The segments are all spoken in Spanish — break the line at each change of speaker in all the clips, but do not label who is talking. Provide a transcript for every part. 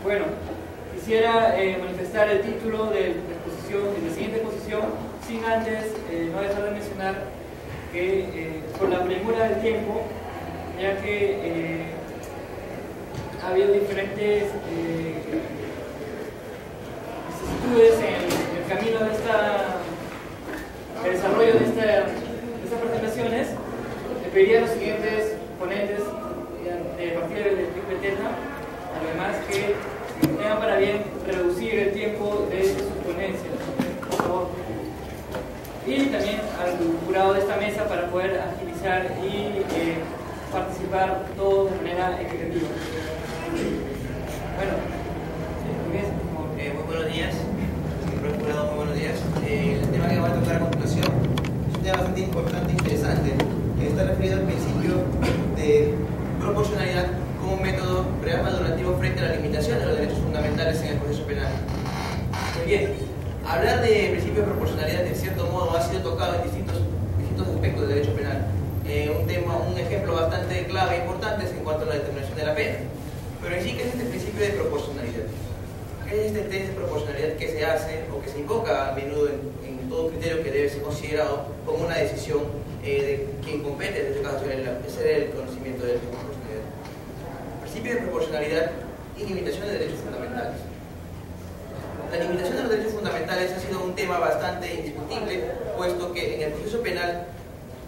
Bueno, quisiera manifestar el título de la siguiente exposición, sin antes no dejar de mencionar que por la premura del tiempo, ya que ha habido diferentes vicisitudes en el camino de el desarrollo de estas presentaciones, le pediría a los siguientes ponentes de partir del tiempo eterno, además que tengan para bien reducir el tiempo de sus ponencias, por favor. Y también al jurado de esta mesa para poder agilizar y participar todos de manera equitativa. Bueno,
muy buenos días, señor jurado, muy buenos días. El tema que vamos a tocar a continuación es un tema bastante importante e interesante, que está referido al principio de proporcionalidad como un método real madurativo frente a la limitación de los derechos fundamentales en el proceso penal. Muy bien, hablar de principio de proporcionalidad en cierto modo ha sido tocado en distintos aspectos del derecho penal. Un ejemplo bastante clave e importante es en cuanto a la determinación de la pena. Pero en sí, ¿qué es este principio de proporcionalidad? ¿Qué es este test de proporcionalidad que se hace o que se invoca a menudo en todo criterio que debe ser considerado como una decisión de quien compete, en este caso es el conocimiento de proporcionalidad? Principio de proporcionalidad y limitación de derechos fundamentales. La limitación de los derechos fundamentales ha sido un tema bastante indiscutible, puesto que en el proceso penal,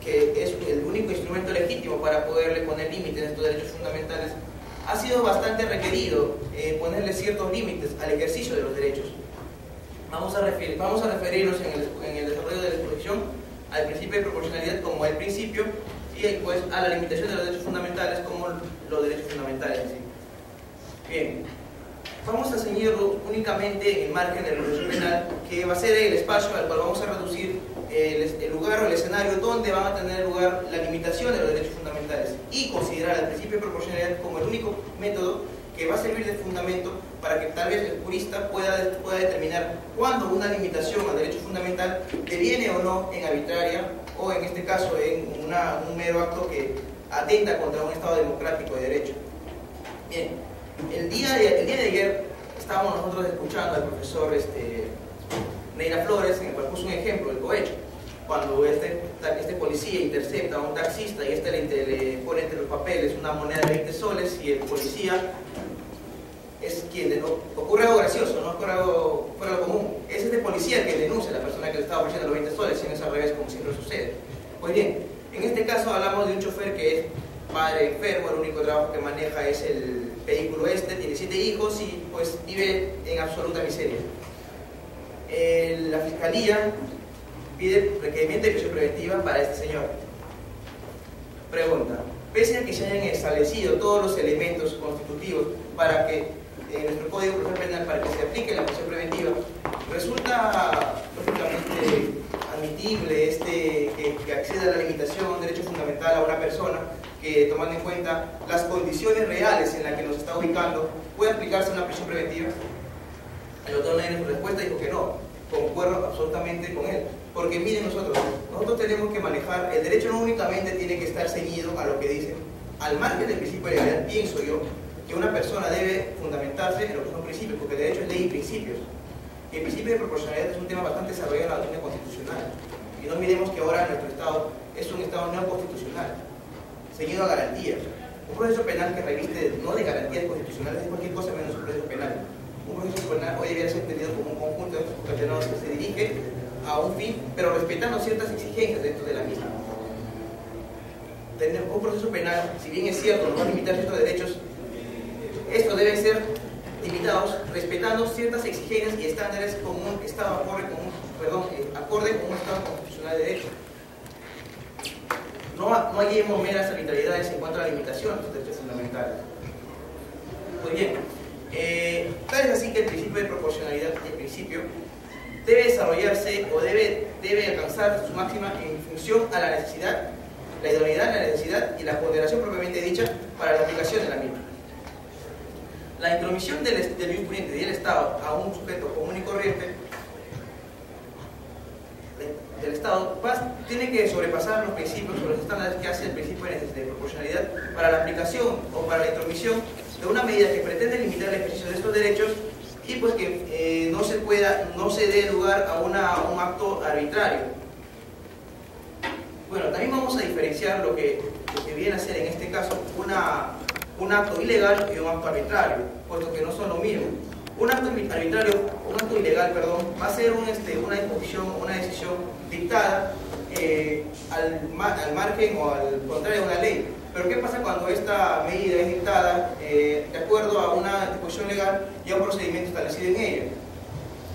que es el único instrumento legítimo para poderle poner límites a estos derechos fundamentales, ha sido bastante requerido ponerle ciertos límites al ejercicio de los derechos. Vamos a referirnos en el desarrollo de la exposición al principio de proporcionalidad como el principio y pues a la limitación de los derechos fundamentales como los derechos fundamentales en sí. Bien, vamos a ceñirlo únicamente en el margen del proceso penal, que va a ser el espacio al cual vamos a reducir el lugar o el escenario donde van a tener lugar la limitación de los derechos fundamentales, y considerar el principio de proporcionalidad como el único método que va a servir de fundamento para que tal vez el jurista pueda determinar cuándo una limitación al derecho fundamental deviene o no en arbitraria, o en este caso en un mero acto que atenta contra un Estado democrático de derecho. Bien, el día de ayer estábamos nosotros escuchando al profesor Neira Flores, en el cual puso un ejemplo, el cohecho. Cuando este policía intercepta a un taxista y le pone entre los papeles una moneda de 20 soles, y el policía es quien ocurre algo gracioso, no ocurre algo fuera de lo común. Es este policía el que denuncia a la persona que le estaba ofreciendo los 20 soles, y no es al revés como siempre sucede. Pues bien, en este caso hablamos de un chofer que es padre enfermo, el único trabajo que maneja es el vehículo tiene 7 hijos y pues vive en absoluta miseria. La fiscalía pide requerimiento de prisión preventiva para este señor. Pregunta: pese a que se hayan establecido todos los elementos constitutivos para que nuestro Código Procesal Penal, para que se aplique la prisión preventiva, ¿resulta lógicamente admitible que acceda a la limitación a un derecho fundamental a una persona que, tomando en cuenta las condiciones reales en las que nos está ubicando, puede aplicarse una prisión preventiva? El doctor Neira en su respuesta dijo que no. Concuerdo absolutamente con él, porque miren, nosotros tenemos que manejar, el derecho no únicamente tiene que estar ceñido a lo que dicen, al margen del principio de legalidad. Pienso yo que una persona debe fundamentarse en lo que son principios, porque el derecho es ley y principios. Y el principio de proporcionalidad es un tema bastante desarrollado en la doctrina constitucional, y no olvidemos que ahora nuestro Estado es un Estado no constitucional, ceñido a garantías. Un proceso penal que reviste no de garantías constitucionales es cualquier cosa menos un proceso penal. Un proceso penal hoy debería ser entendido como un conjunto de funcionarios que se dirige a un fin, pero respetando ciertas exigencias dentro de la misma. Tener un proceso penal, si bien es cierto, no va a limitar ciertos derechos, estos deben ser limitados respetando ciertas exigencias y estándares como un Estado acorde con un Estado constitucional de derecho. No hallemos meras arbitrariedades en cuanto a la limitación de los derechos fundamentales. Muy bien. Tal es así que el principio de proporcionalidad, el principio, debe desarrollarse o debe alcanzar su máxima en función a la necesidad, la idoneidad, la necesidad y la ponderación propiamente dicha para la aplicación de la misma. La intromisión del jurisprudiente y del Estado a un sujeto común y corriente del Estado tiene que sobrepasar los principios o los estándares que hace el principio de proporcionalidad para la aplicación o para la intromisión de una medida que pretende limitar el ejercicio de estos derechos y pues que no se dé lugar a un acto arbitrario. Bueno, también vamos a diferenciar lo que viene a ser en este caso un acto ilegal y un acto arbitrario, puesto que no son lo mismo. Un acto arbitrario, un acto ilegal, perdón, va a ser una disposición, una decisión dictada al margen o al contrario de una ley. Pero ¿qué pasa cuando esta medida es dictada de acuerdo a una disposición legal y a un procedimiento establecido en ella?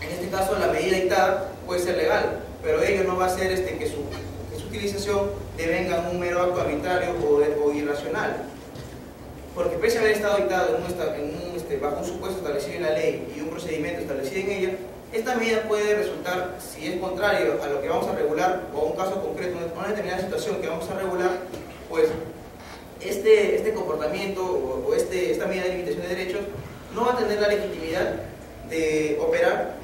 En este caso la medida dictada puede ser legal, pero ello no va a ser que su utilización devenga en un mero acto arbitrario o irracional. Porque pese a haber estado dictado bajo un supuesto establecido en la ley y un procedimiento establecido en ella, esta medida puede resultar, si es contrario a lo que vamos a regular o a un caso concreto, una determinada situación que vamos a regular, pues este comportamiento o esta medida de limitación de derechos no va a tener la legitimidad de operar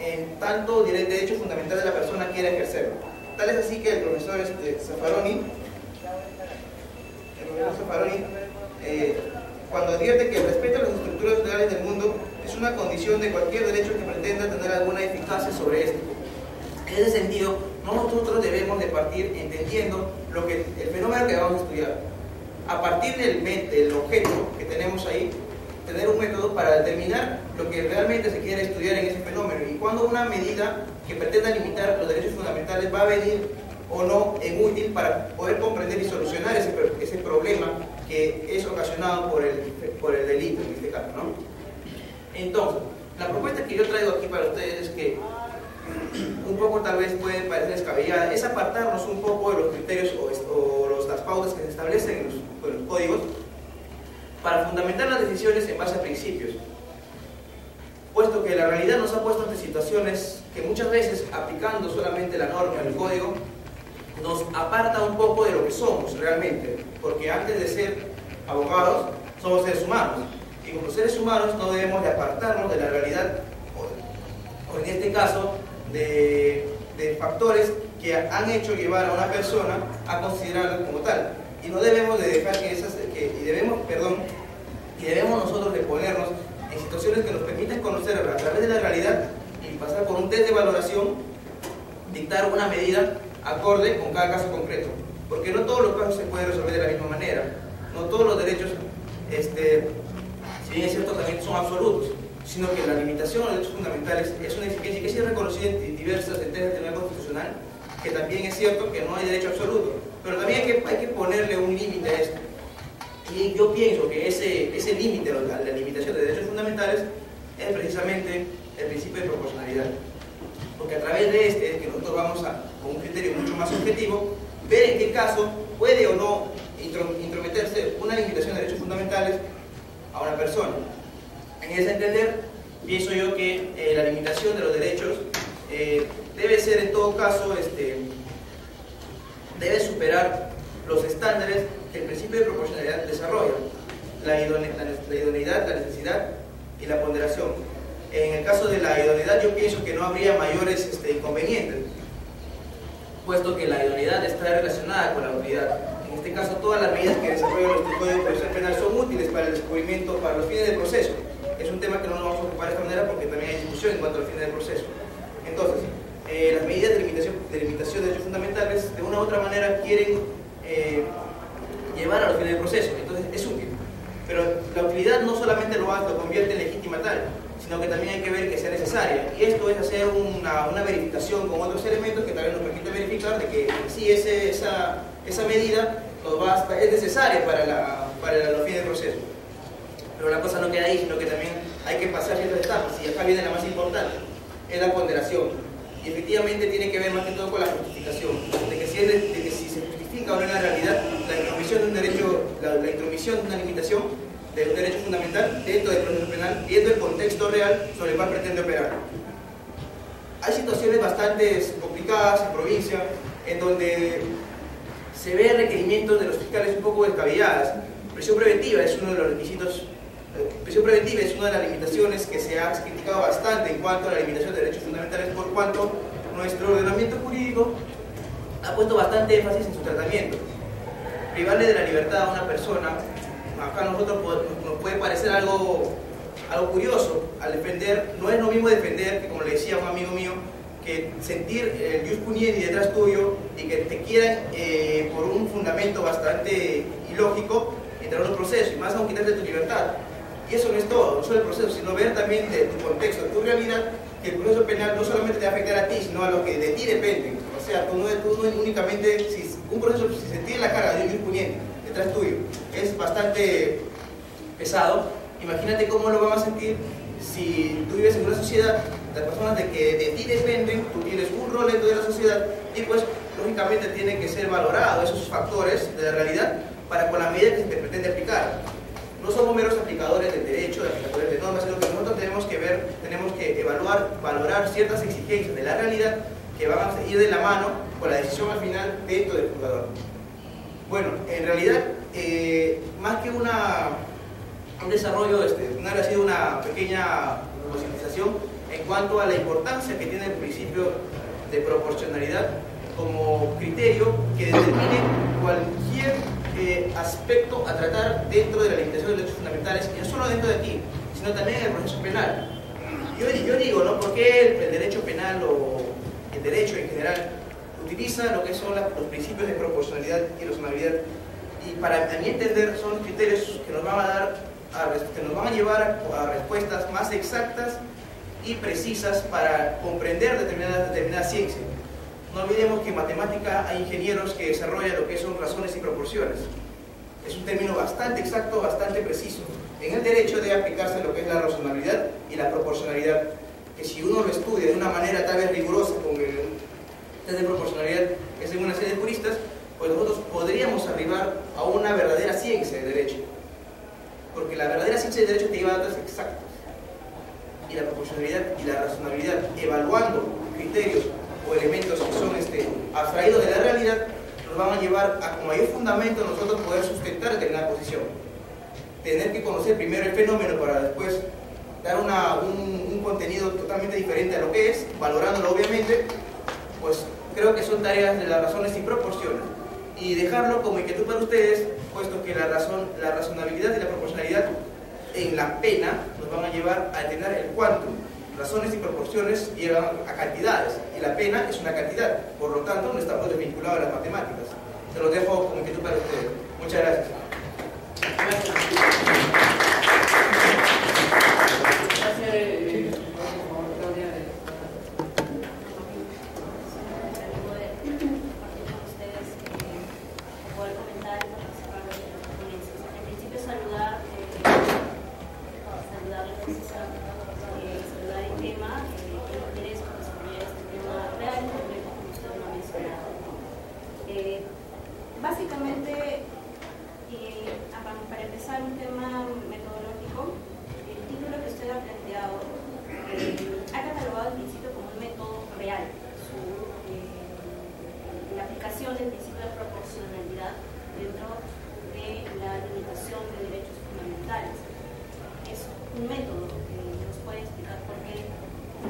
en tanto derecho fundamental de la persona quiera ejercerlo. Tal es así que el profesor Zaffaroni, cuando advierte que el respeto a las estructuras legales del mundo es una condición de cualquier derecho que pretenda tener alguna eficacia sobre este. En ese sentido, nosotros debemos de partir entendiendo el fenómeno que vamos a estudiar. A partir del objeto que tenemos ahí, tener un método para determinar lo que realmente se quiere estudiar en ese fenómeno y cuándo una medida que pretenda limitar los derechos fundamentales va a venir o no en útil para poder comprender y solucionar ese problema que es ocasionado por el delito en este caso, ¿no? Entonces, la propuesta que yo traigo aquí para ustedes es que un poco tal vez puede parecer descabellada, es apartarnos un poco de los criterios o las pautas que se establecen en los códigos para fundamentar las decisiones en base a principios, puesto que la realidad nos ha puesto ante situaciones que muchas veces, aplicando solamente la norma en el código, nos aparta un poco de lo que somos realmente, porque antes de ser abogados somos seres humanos, y como seres humanos no debemos de apartarnos de la realidad, o en este caso de factores que han hecho llevar a una persona a considerarla como tal, y no debemos de dejar y debemos nosotros de ponernos en situaciones que nos permitan conocerla a través de la realidad y pasar por un test de valoración, dictar una medida acorde con cada caso concreto, porque no todos los casos se pueden resolver de la misma manera, no todos los derechos, si bien es cierto, también son absolutos, sino que la limitación de los derechos fundamentales es una exigencia que sí es reconocida en diversas sentencias del Tribunal Constitucional, que también es cierto que no hay derecho absoluto, pero también hay que ponerle un límite a esto. Y yo pienso que ese límite, la limitación de derechos fundamentales, es precisamente el principio de proporcionalidad. Porque a través de es que nosotros vamos con un criterio mucho más objetivo, ver en qué caso puede o no intrometerse una limitación de derechos fundamentales a una persona. En ese entender, pienso yo que la limitación de los derechos debe ser en todo caso, debe superar los estándares que el principio de proporcionalidad desarrolla, la idoneidad, la necesidad y la ponderación. En el caso de la idoneidad yo pienso que no habría mayores inconvenientes, puesto que la idoneidad está relacionada con la utilidad. En este caso todas las medidas que desarrolla nuestro Código Procesal Penal son útiles para el descubrimiento, para los fines del proceso. Es un tema que no nos vamos a ocupar de esta manera porque también hay discusión en cuanto a los fines del proceso. Entonces, las medidas de limitación de derechos fundamentales de una u otra manera quieren llevar a los fines del proceso, entonces es útil. Pero la utilidad no solamente lo convierte en legítima tal, sino que también hay que ver que sea necesaria. Y esto es hacer una verificación con otros elementos que también nos permite verificar de que sí esa medida es necesaria para los fines del proceso. Pero la cosa no queda ahí, sino que también hay que pasar ciertas etapas, y acá viene la más importante, es la ponderación. Y efectivamente tiene que ver más que todo con la justificación, de que si se justifica o no en la realidad la intromisión de un derecho, la intromisión de una limitación de un derecho fundamental dentro del proceso penal, viendo el contexto real sobre el cual pretende operar. Hay situaciones bastante complicadas en provincia, en donde se ve requerimientos de los fiscales un poco descabelladas. Prisión preventiva es uno de los requisitos. Prisión preventiva es una de las limitaciones que se ha criticado bastante en cuanto a la limitación de derechos fundamentales, por cuanto nuestro ordenamiento jurídico ha puesto bastante énfasis en su tratamiento. Privarle de la libertad a una persona acá a nosotros nos puede parecer algo curioso. Al defender, no es lo mismo defender que, como le decía un amigo mío, que sentir el jus puniendi detrás tuyo y que te quieran por un fundamento bastante ilógico entrar en un proceso, y más aún quitarte tu libertad. Y eso no es todo, no solo el proceso, sino ver también de tu contexto, de tu realidad, que el proceso penal no solamente te va a afectar a ti, sino a los que de ti dependen. O sea, tú no únicamente, si un proceso, si se tiene la carga de un jus puniendi detrás tuyo, es bastante pesado. Imagínate cómo lo van a sentir si tú vives en una sociedad, las personas de que de ti dependen, tú tienes un rol dentro de la sociedad y pues lógicamente tienen que ser valorados esos factores de la realidad para con la medida que se te pretende aplicar. No somos meros aplicadores del derecho, de aplicadores de normas, sino que nosotros tenemos que ver, tenemos que valorar ciertas exigencias de la realidad que van a ir de la mano con la decisión al final dentro del juzgador. Bueno, en realidad, más que un desarrollo, no ha sido una pequeña concientización en cuanto a la importancia que tiene el principio de proporcionalidad como criterio que determine cualquier aspecto a tratar dentro de la limitación de derechos fundamentales, y no solo dentro de aquí, sino también en el proceso penal. Yo digo, ¿no? ¿Por qué el derecho penal o el derecho en general utiliza lo que son los principios de proporcionalidad y razonabilidad? Y para a mi entender son los criterios que nos van a llevar a respuestas más exactas y precisas para comprender determinada ciencia. No olvidemos que en matemática hay ingenieros que desarrollan lo que son razones y proporciones. Es un término bastante exacto, bastante preciso. En el derecho debe aplicarse lo que es la razonabilidad y la proporcionalidad, que si uno lo estudia de una manera tal vez rigurosa, con el test de proporcionalidad que es en una serie de juristas, pues nosotros podríamos arribar a una verdadera ciencia de derecho. Porque la verdadera ciencia de derecho te lleva a datos exactos. Y la proporcionalidad y la razonabilidad, evaluando criterios o elementos que son abstraídos de la realidad, nos van a llevar a, con mayor fundamento, nosotros poder sustentar determinada posición. Tener que conocer primero el fenómeno para después dar un contenido totalmente diferente a lo que es, valorándolo obviamente, pues creo que son tareas de las razones y proporciones. Y dejarlo como inquietud para ustedes, puesto que la razonabilidad y la proporcionalidad en la pena nos van a llevar a determinar el quantum. Razones y proporciones llevan a cantidades, y la pena es una cantidad, por lo tanto no está desvinculado a las matemáticas. Se los dejo como inquietud para ustedes. Muchas gracias.
Básicamente, para empezar un tema metodológico, el título que usted ha planteado ha catalogado el principio como un método real. La aplicación del principio de proporcionalidad dentro de la limitación de derechos fundamentales. Es un método que nos puede explicar por qué.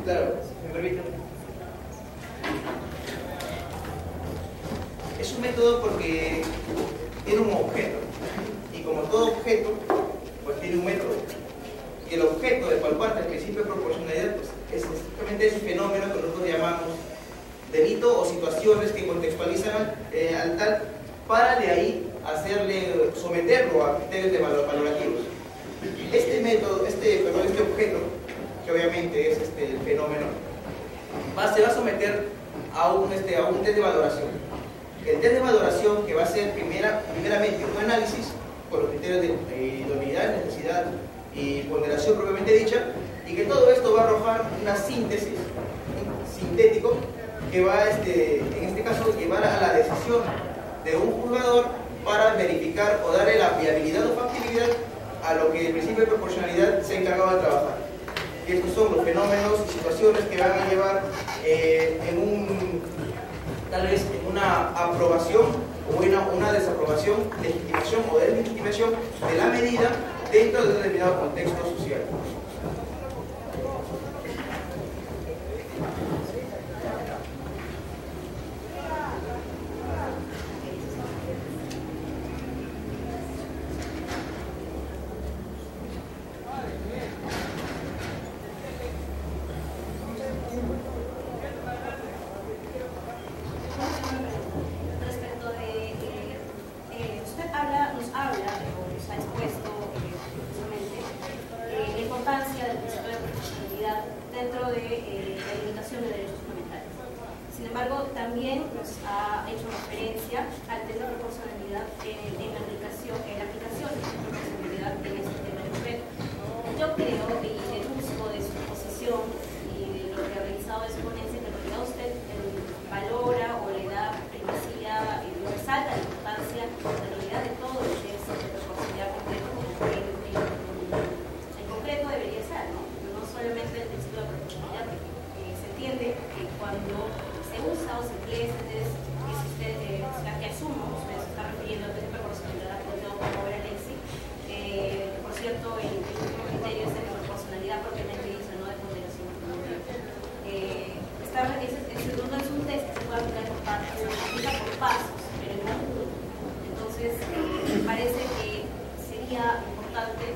Claro, me permite. Es un método porque tiene un objeto, y como todo objeto, pues tiene un método. Y el objeto de cual parte el principio de proporcionalidad, pues, es exactamente ese fenómeno que nosotros llamamos delito o situaciones que contextualizan al tal, para de ahí someterlo a criterios valorativos. Este método, este objeto, que obviamente es el fenómeno, se va a someter a un test de valoración. El test de valoración, que va a ser primeramente un análisis por los criterios de idoneidad, necesidad y ponderación propiamente dicha, y que todo esto va a arrojar una síntesis, sintético, que va en este caso llevar a la decisión de un juzgador para verificar o darle la viabilidad o factibilidad a lo que el principio de proporcionalidad se ha encargado de trabajar. Y estos son los fenómenos y situaciones que van a llevar tal vez en una aprobación o en una desaprobación, legitimación o deslegitimación de la medida dentro de un determinado contexto social.
de la limitación de derechos fundamentales. Sin embargo, también nos ha hecho referencia al test de proporcionalidad en la aplicación de proporcionalidad en este tema de usted. Yo creo, y deduzco de su posición y de lo que ha realizado de su ponencia, que en realidad usted valora o le da primacía y resalta la importancia en realidad de todo el test de proporcionalidad completo, como en concreto debería ser, ¿no? No solamente el principio de proporcionalidad, que se entiende que cuando se usa o se emplea este test, que asumo, usted se está refiriendo al test de proporcionalidad como era Lexi, por cierto, el último criterio es de proporcionalidad propiamente dice, no de ponderación. El segundo es un test que se puede aplicar por partes, se aplica por pasos, pero en conjunto. Entonces, me parece que sería importante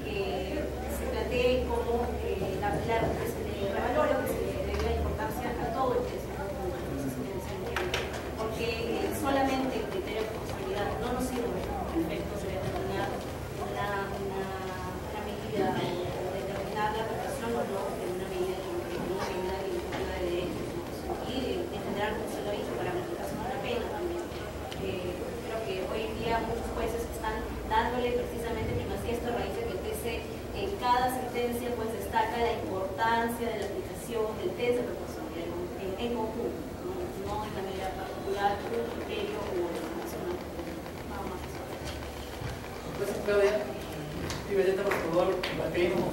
que se plantee como que se le revalore, que se le dé la importancia a todo el test. Porque solamente el criterio de proporcionalidad no nos sirve a efectos de determinar una medida o determinar la aplicación o no de una medida limitativa de derechos, ¿no? Y en general, como se lo ha dicho, para la aplicación de una pena también. Creo que hoy en día muchos jueces están dándole precisamente primacía a esta raíz de que el TC en cada sentencia pues destaca la importancia de la aplicación del test de proporcionalidad en conjunto, no de manera particular, un criterio o nacional. Nada más.
Gracias, Claudia. Y Belleta, por favor, pedimos